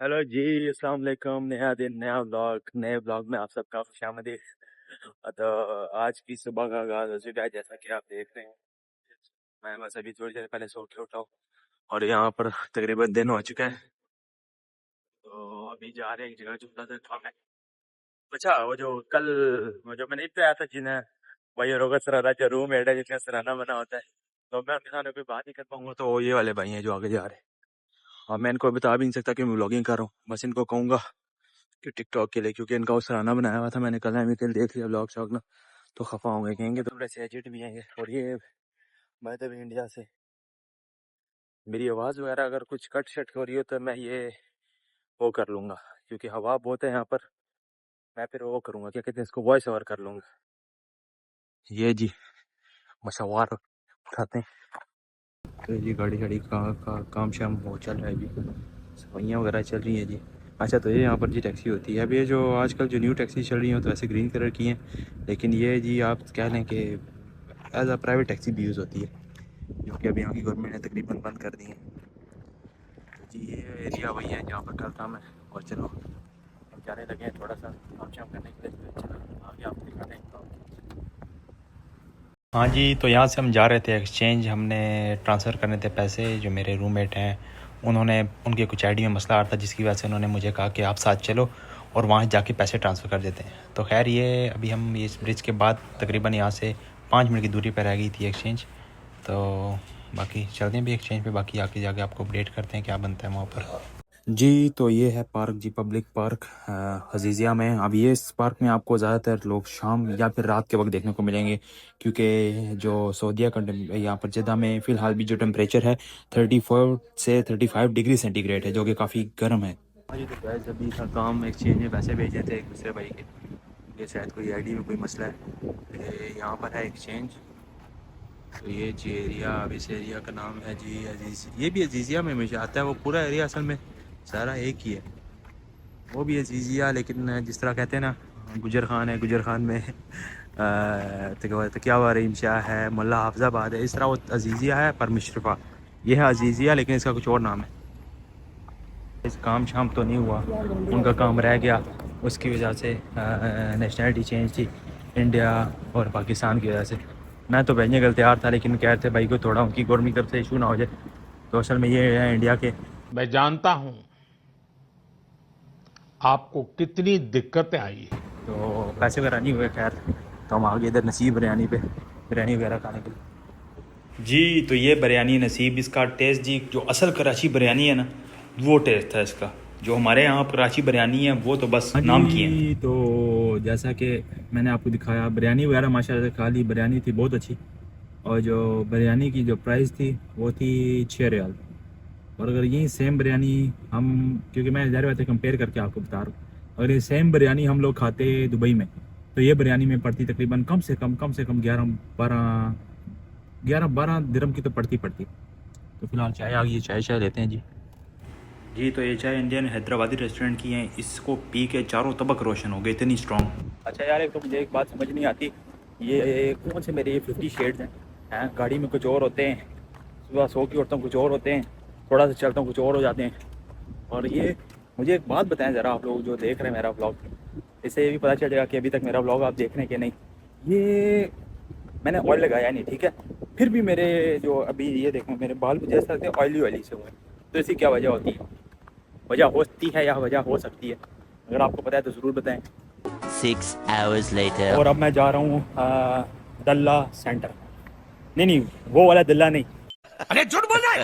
Hello जी, अस्सलाम वालेकुम। नया दिन, नए ब्लॉग में आप सबका खुशामदीद। तो आज की सुबह का आगाज़ हो चुका है, जैसा कि आप देख रहे हैं। मैं बस अभी थोड़ी देर पहले सो के उठा हूँ और यहाँ पर तकरीबन दिन हो चुका है। तो अभी जा रहे हैं एक जगह जो थोड़ा सा काम है। अच्छा, वो जो मैं नहीं पे आया था, जिन्हें वही रोगत सरारा जो रूममेट है जिसका सराहना बना होता है, तो मैं उनके सामने कोई बात नहीं कर पाऊंगा। तो ये वाले भाई हैं जो आगे जा रहे हैं, और मैं इनको बता भी नहीं सकता कि मैं व्लॉगिंग कर रहा हूँ। बस इनको कहूँगा कि टिकटॉक के लिए, क्योंकि इनका वो सराहना बनाया हुआ था, मैंने कल कल देख लिया ब्लॉग शॉग ना, तो खफा होंगे, कहेंगे थोड़े से एजिड भी हैं ये। और ये मैं तो भी इंडिया से, मेरी आवाज़ वगैरह अगर कुछ कट शट हो रही हो तो मैं ये वो कर लूँगा, क्योंकि हवा बहुत है यहाँ पर। मैं फिर वो करूँगा, क्या कहते हैं इसको, वॉइस ओवर कर लूँगा। ये जी मशवार उठाते हैं। तो जी गाड़ी शाड़ी काम शाम हो चल रहा है जी, सफाइयाँ वगैरह चल रही हैं जी। अच्छा, तो ये यहाँ पर जी टैक्सी होती है। अब ये जो आजकल जो न्यू टैक्सी चल रही हैं तो ऐसे ग्रीन कलर की हैं, लेकिन ये जी आप कह लें कि एज अ प्राइवेट टैक्सी भी यूज़ होती है, जो कि अभी यहाँ की गवर्नमेंट ने तकरीबन बंद कर दी है। तो जी ये एरिया वही है जहाँ पर करता मैं। और चलो हम जाने लगे हैं थोड़ा सा काम शाम करने के लिए, तो चलो आगे आपको दिखाते हैं। हाँ जी, तो यहाँ से हम जा रहे थे एक्सचेंज, हमने ट्रांसफ़र करने थे पैसे। जो मेरे रूममेट हैं उन्होंने, उनके कुछ आईडी में मसला आ रहा था, जिसकी वजह से उन्होंने मुझे कहा कि आप साथ चलो और वहाँ जाके पैसे ट्रांसफ़र कर देते हैं। तो खैर ये अभी हम इस ब्रिज के बाद तकरीबन यहाँ से 5 मिनट की दूरी पर रह गई थी एक्सचेंज। तो बाकी चलते हैं भी एक्सचेंज पे, बाकी आके जाके आपको अपडेट करते हैं क्या बनता है वहाँ पर। जी, तो ये है पार्क जी, पब्लिक पार्क अजीज़िया में। अब ये इस पार्क में आपको ज़्यादातर लोग शाम या फिर रात के वक्त देखने को मिलेंगे, क्योंकि जो सऊदीया का यहाँ पर जद्दा में फ़िलहाल भी जो टेम्परेचर है 34 से 35 डिग्री सेंटीग्रेड है, जो कि काफ़ी गर्म है। हाँ जी, तो गैस अभी का काम एक्सचेंज में पैसे भेजे थे एक दूसरे भाई के, ये शायद कोई आईडी में कोई मसला है। ये यहाँ पर है एक्सचेंज। तो ये जी एरिया, अब इस एरिया का नाम है जी अजीज़, ये भी अजीज़िया में मुझे आता है। वो पूरा एरिया असल में सारा एक ही है, वो भी अजीज़िया, लेकिन जिस तरह कहते हैं ना गुजर खान है, गुजर खान में तकिया रहीम शाह है, मुल्ला हाफजाबाद है, इस तरह वो अजीज़िया है पर मुशरफा ये है अजीज़िया, लेकिन इसका कुछ और नाम है। इस काम शाम तो नहीं हुआ, उनका काम रह गया, उसकी वजह से नेशनलिटी चेंज थी इंडिया और पाकिस्तान की वजह से। मैं तो भेजने का तैयार था, लेकिन कह रहे थे भाई को थोड़ा उनकी गवर्नमेंट की तरफ से इशू ना हो जाए। तो असल में ये है इंडिया के, मैं जानता हूं आपको कितनी दिक्कतें आई हैं। तो पैसे वगैरह नहीं हुए। खैर तो हम आगे इधर नसीब बिरयानी पे बिरयानी वगैरह खाने के लिए जी। तो ये बिरयानी नसीब, इसका टेस्ट जी जो असल कराची बिरयानी है ना, वो टेस्ट था इसका। जो हमारे यहाँ कराची बिरयानी है वो तो बस हाँ नाम की है। जी, तो जैसा कि मैंने आपको दिखाया, बिरयानी वगैरह माशाल्लाह से खा ली, बिरयानी थी बहुत अच्छी। और जो बिरयानी की जो प्राइस थी वो थी 6 रियाल। और अगर यही सेम बिरयानी हम, क्योंकि मैं ज़ाहिर बात है कंपेयर करके आपको बता रहा हूँ, अगर ये सेम बिरयानी हम लोग खाते दुबई में, तो ये बिरयानी में पड़ती तकरीबन कम से कम 11-12 दिरहम की तो पड़ती। तो फिलहाल चाय आ गई है, चाय लेते हैं जी। जी, तो ये चाय इंडियन हैदराबादी रेस्टोरेंट की हैं, इसको पी के चारों तबक रोशन हो गए, इतनी स्ट्रॉन्ग। अच्छा यार, एक तो मुझे एक बात समझ नहीं आती, ये कौन से मेरे ये 50 शेड्स हैं गाड़ी में कुछ और होते हैं, सुबह सो के उठता हूँ कुछ और होते हैं, थोड़ा सा चलता हूँ कुछ और हो जाते हैं। और ये मुझे एक बात बताएं ज़रा, आप लोग जो देख रहे हैं मेरा ब्लॉग, इससे ये भी पता चल जाएगा कि अभी तक मेरा ब्लॉग आप देख रहे हैं कि नहीं। ये मैंने ऑयल लगाया नहीं, ठीक है, फिर भी मेरे जो अभी ये देखो मेरे बाल मुझे ऐसा लगता है ऑयली से हुए। तो इसकी क्या वजह होती है, वजह होती है या वजह हो सकती है? अगर आपको पता है तो ज़रूर बताएं। 6 hours later. और अब मैं जा रहा हूँ दल्ला सेंटर। नहीं, वो वाला दल्ला नहीं। अरे झूठ बोल रहा है,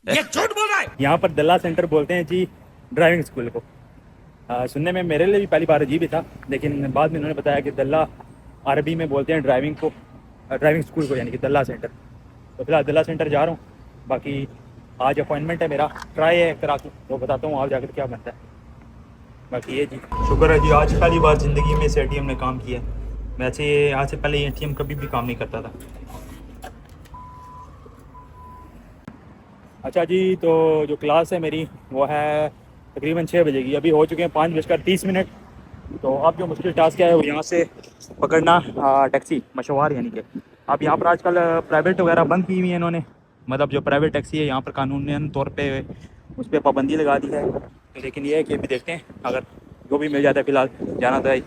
ये झूठ बोल रहा है। यहाँ पर दल्ला सेंटर बोलते हैं जी ड्राइविंग स्कूल को। सुनने में मेरे लिए भी पहली बार अजीब ही था, लेकिन बाद में उन्होंने बताया कि दल्ला अरबी में बोलते हैं ड्राइविंग को, ड्राइविंग स्कूल को, यानी कि दल्ला सेंटर। तो फिलहाल दल्ला सेंटर जा रहा हूँ। बाकी आज अपॉइंटमेंट है मेरा, ट्राई है करा के, तो बताता हूँ आज जाकर क्या बनता है। बाकी ये जी शुक्र है जी, आज पहली बार ज़िंदगी में इस ATM ने काम किया। वैसे आज से पहले ATM कभी भी काम नहीं करता था। अच्छा जी, तो जो क्लास है मेरी वो है तकरीबन 6 बजे की, अभी हो चुके हैं 5:30। तो अब जो मुश्किल टास्क है वो यहाँ से पकड़ना टैक्सी मशवार, यानी कि अब यहाँ पर आजकल प्राइवेट वगैरह बंद की हुई है इन्होंने, मतलब जो प्राइवेट टैक्सी है यहाँ पर कानूनन तौर पे उस पर पाबंदी लगा दी है। तो लेकिन ये है कि अभी देखते हैं, अगर जो भी मिल जाता है फिलहाल जाना तो है।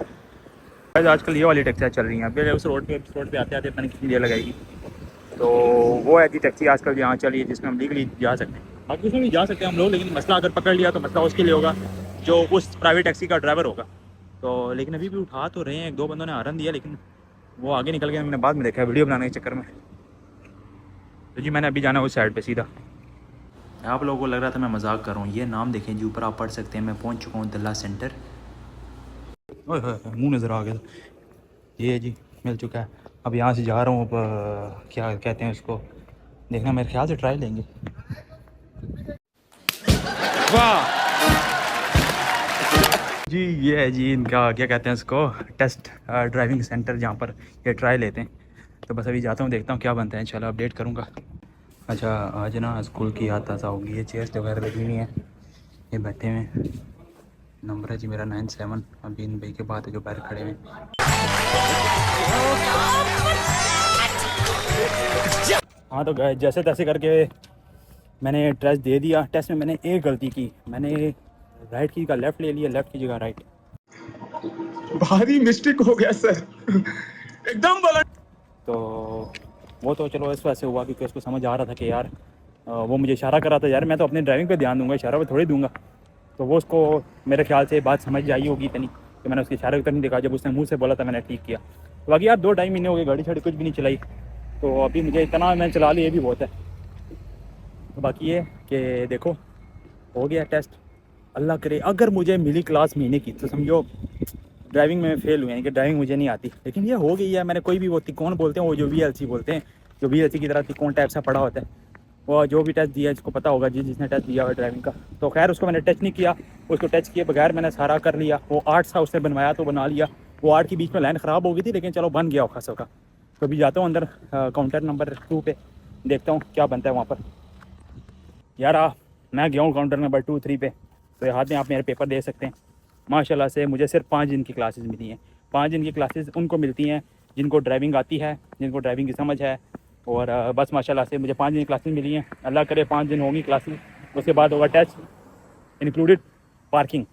आजकल ये वाली टैक्सियाँ चल रही हैं, अभी उस रोड पे आते आते मैंने कितनी देर लगाएगी। तो वो है कि टैक्सी आजकल यहाँ चली है जिसमें हम लीगली जा सकते हैं, बाकी उसमें भी जा सकते हैं हम लोग, लेकिन मसला अगर पकड़ लिया तो मसला उसके लिए होगा जो उस प्राइवेट टैक्सी का ड्राइवर होगा। तो लेकिन अभी भी उठा तो रहे हैं, एक दो बंदों ने हॉर्न दिया लेकिन वो आगे निकल गए, मैंने बाद में देखा वीडियो बनाने के चक्कर में। तो जी मैंने अभी जाना है उस साइड पे सीधा। आप लोगों को लग रहा था मैं मजाक कर रहा हूँ, ये नाम देखें जी ऊपर आप पढ़ सकते हैं, मैं पहुँच चुका हूँ दल्ला सेंटर। मुँह नज़र आ गया, ये जी मिल चुका है। अब यहाँ से जा रहा हूँ, अब क्या कहते हैं उसको देखना, मेरे ख्याल से ट्राई लेंगे। वाह जी, ये है जी इनका क्या कहते हैं उसको टेस्ट ड्राइविंग सेंटर, जहाँ पर ये ट्राई लेते हैं। तो बस अभी जाता हूँ, देखता हूँ क्या बनता है, इंशाल्लाह अपडेट करूँगा। अच्छा आज ना स्कूल की याद ताज़ा होगी, ये चेयर्स वगैरह लगी हुई हैं, ये बैठे हुए हैं। नंबर है जी मेरा 97। अभी इन भाई के बाद जो बाहर खड़े हुए। हाँ तो जैसे तैसे करके मैंने टेस्ट दे दिया। टेस्ट में मैंने एक गलती की, मैंने राइट की जगह लेफ़्ट ले लिया, लेफ़्ट की जगह राइट। भारी मिस्टेक हो गया सर, एकदम बोला। तो वो तो चलो इस वजह से हुआ क्योंकि उसको समझ आ रहा था कि यार वो मुझे इशारा कर रहा था, यार मैं तो अपने ड्राइविंग पे ध्यान दूंगा, इशारा पे थोड़ी दूंगा। तो वो उसको मेरे ख्याल से बात समझ आई होगी इतनी कि मैंने उसके इशारे पर नहीं देखा, जब उसने मुंह से बोला था मैंने ठीक किया। तो बाकी यार 2-2.5 महीने हो गए, गाड़ी छड़ी कुछ भी नहीं चलाई, तो अभी मुझे इतना मैंने चला लिया ये भी बहुत है। तो बाकी ये कि देखो हो गया टेस्ट, अल्लाह करे अगर मुझे मिली क्लास महीने की तो समझो ड्राइविंग में फेल हुए, यानी कि ड्राइविंग मुझे नहीं आती, लेकिन ये हो गई है। मैंने कोई भी वो तिकोन बोलते हैं, वो जो VLC बोलते हैं, जो VLC की तरह तिकोन टाइप सा पड़ा होता है, वो जो भी टेस्ट दिया है जिसको पता होगा जी, जिसने टेस्ट दिया हुआ ड्राइविंग का। तो खैर उसको मैंने टच नहीं किया, उसको टच किए बगैर मैंने सारा कर लिया। वो 8 सा उसने बनवाया तो बना लिया, वो 8 के बीच में लाइन ख़राब हो गई थी, लेकिन चलो बन गया खासा का। तो अभी जाता हूँ अंदर काउंटर नंबर 2 पे, देखता हूँ क्या बनता है वहाँ पर। यार मैं गया हूँ काउंटर नंबर 2, 3 पे, तो हाथ में आप मेरे पेपर दे सकते हैं। माशाल्लाह से मुझे सिर्फ 5 दिन की क्लासेस मिली हैं। 5 दिन की क्लासेस उनको मिलती हैं जिनको ड्राइविंग आती है, जिनको ड्राइविंग की समझ है, और बस माशाल्लाह से मुझे 5 दिन की क्लासेस मिली हैं। अल्लाह करे 5 दिन होंगी क्लासेस, उसके बाद होगा टेस्ट इंक्लूडेड पार्किंग।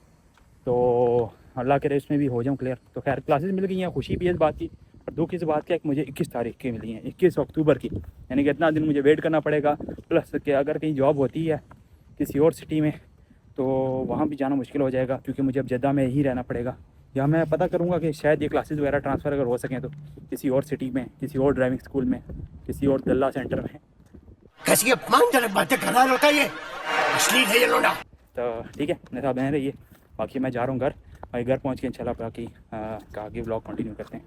तो अल्लाह करे इसमें भी हो जाऊँ क्लियर। तो खैर क्लासेस मिल गई हैं, खुशी भी है इस बात की, और दुख इस बात का कि मुझे 21 तारीख की मिली हैं, 21 अक्टूबर की, यानी कि इतना दिन मुझे वेट करना पड़ेगा। प्लस कि अगर कहीं जॉब होती है किसी और सिटी में तो वहाँ भी जाना मुश्किल हो जाएगा, क्योंकि मुझे अब जद्दा में ही रहना पड़ेगा। या मैं पता करूँगा कि शायद ये क्लासेस वगैरह ट्रांसफ़र अगर हो सकें तो किसी और सिटी में, किसी और ड्राइविंग स्कूल में, किसी और दल्ला सेंटर में। कैसी अपमानजनक बातें कर रहा होता है ये, अश्लील है ये लोंडा। तो ठीक है, मेरे साथ बने रहिए। बाकी मैं जा रहा हूँ घर, और घर पहुँच के इंशाल्लाह बाकी आगे व्लॉग कंटिन्यू करते हैं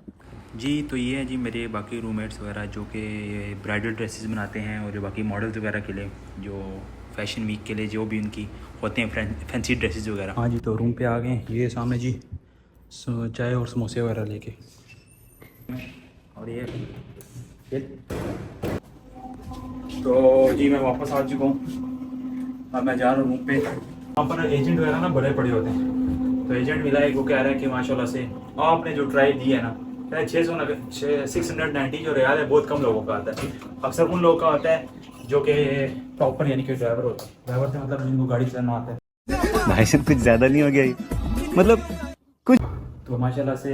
जी। तो ये है जी मेरे बाकी रूममेट्स वगैरह जो कि ब्राइडल ड्रेसेस बनाते हैं, और जो बाकी मॉडल्स वगैरह के लिए, जो फैशन वीक के लिए जो भी उनकी होते हैं फैंसी ड्रेसेस वगैरह। हाँ जी, तो रूम पे आ गए, ये सामने जी चाय और समोसे वगैरह लेके, और ये तो जी मैं वापस आ चुका हूँ। अब मैं जा रहा हूँ रूम पे। वहाँ पर एजेंट वगैरह ना बड़े पड़े होते हैं, तो एजेंट मिला है, वो कह रहा है कि माशाल्लाह से आपने जो ट्राई दी है ना, 690 जो रियाल है बहुत कम लोगों का आता है। अक्सर उन लोगों का आता है जो कि प्रॉपर यानी कि ड्राइवर होता है, ड्राइवर से मतलब जिनको गाड़ी चलाना आता है। भाई साहब कुछ ज़्यादा नहीं हो गया ये, मतलब कुछ। तो माशाल्लाह से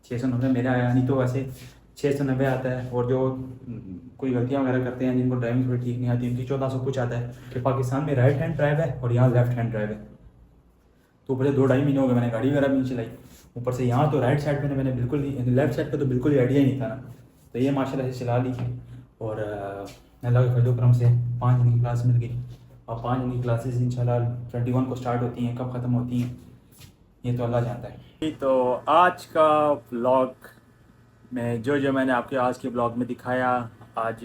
690 मेरा आया, नहीं तो वैसे 690 आता है। और जो कोई गलतियाँ वगैरह करते हैं, जिनको ड्राइविंग थोड़ी ठीक नहीं आती, उनकी 1400 कुछ आता है। कि पाकिस्तान में राइट हैंड ड्राइव है और यहाँ लेफ्ट हैंड ड्राइव है। तो ऊपर से 2-2.5 महीने हो गए मैंने गाड़ी वगैरह भी नहीं चलाई, ऊपर से यहाँ तो राइट साइड पे मैंने बिल्कुल ही, लेफ्ट साइड पे तो बिल्कुल ही आइडिया ही नहीं था ना। तो ये माशाल्लाह से चला ली, और अल्लाह के फजल करम से 5 दिन की क्लास मिल गई। और 5 दिन की क्लासेस इंशाल्लाह 21 को स्टार्ट होती हैं, कब ख़त्म होती हैं ये तो अल्लाह जानता है। तो आज का व्लॉग में जो मैंने आपके आज के ब्लॉग में दिखाया, आज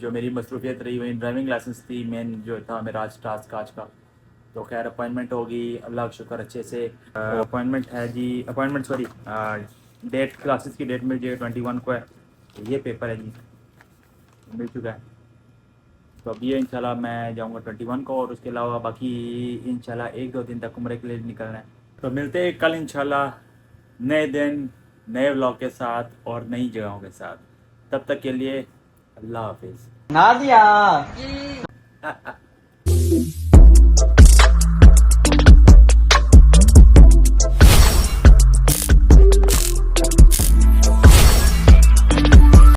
जो मेरी मसरूफियत रही वही ड्राइविंग लाइसेंस थी मेन जो था मेरा आज टास्क आज का। तो खैर अपॉइंटमेंट होगी, अल्लाह का शुक्र अच्छे से अपॉइंटमेंट है जी, अपॉइंटमेंट सॉरी डेट, क्लासेस की डेट मिल जाएगी 21 को है। ये पेपर है जी मिल चुका है। तो अब ये इंशाल्लाह मैं जाऊंगा 21 को, और उसके अलावा बाकी इंशाल्लाह 1-2 दिन तक उम्रे के लिए निकलना है। तो मिलते हैं कल इंशाल्लाह नए दिन नए व्लॉग के साथ और नई जगहों के साथ। तब तक के लिए अल्लाह हाफिज़। नादिया